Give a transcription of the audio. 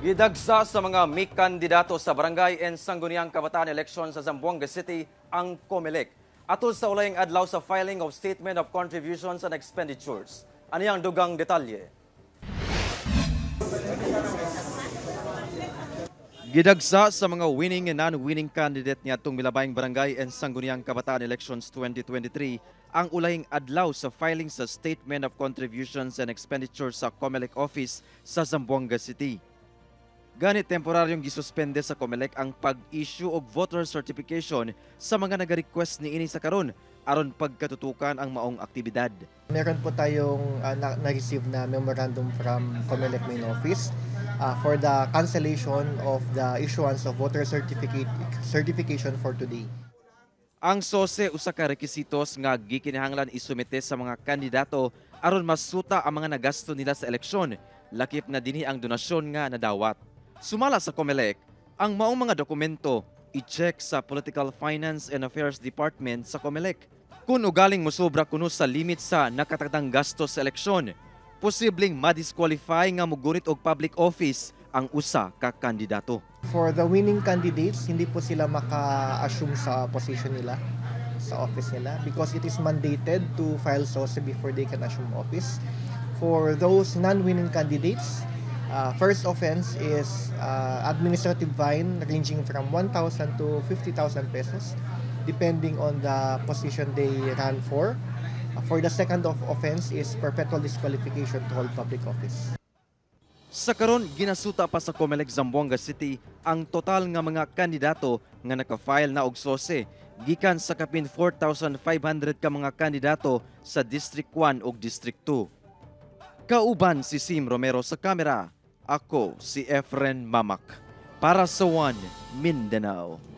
Gidagsa sa mga may kandidato sa barangay and sangguniang kabataan election sa Zamboanga City ang COMELEC. Atol sa ulayng adlaw sa filing of Statement of Contributions and Expenditures. Ano ang dugang detalye? Gidagsa sa mga winning and non-winning candidate niya itong Milabayng Barangay and Sangguniang Kabataan Elections 2023 ang ulayng adlaw sa filing sa Statement of Contributions and Expenditures sa COMELEC office sa Zamboanga City. Ganit temporaryong gisuspende sa COMELEC ang pag-issue og voter certification sa mga nag-request niini sa karon aron pagkatutukan ang maong aktibidad. Meron po tayong na-receive na memorandum from COMELEC main office for the cancellation of the issuance of voter certification for today. Ang SOSE usa ka requisitos nga gikinahanglan isumite sa mga kandidato aron masuta ang mga nagasto nila sa eleksyon, lakip na dinhi ang donasyon nga nadawat. Sumala sa COMELEC, ang maong mga dokumento i-check sa Political Finance and Affairs Department sa COMELEC. Kung ugaling mosobra kuno sa limit sa nakatakdang gastos sa eleksyon, posibleng ma-disqualify nga mogunit og public office ang usa ka kandidato. For the winning candidates, hindi po sila maka-assume sa position nila, sa office nila, because it is mandated to file SOSE before they can assume office. For those non-winning candidates, first offense is administrative fine ranging from 1,000 to 50,000 pesos depending on the position they ran for. For the second offense is perpetual disqualification to hold public office. Sa karon ginasuta pa sa COMELEC Zamboanga City ang total nga mga kandidato nga naka-file na og SOSE gikan sa kapin 4,500 ka mga kandidato sa District 1 ug District 2. Kauban si Sim Romero sa kamera. Ako si Efren Mamak para sa One Mindanao.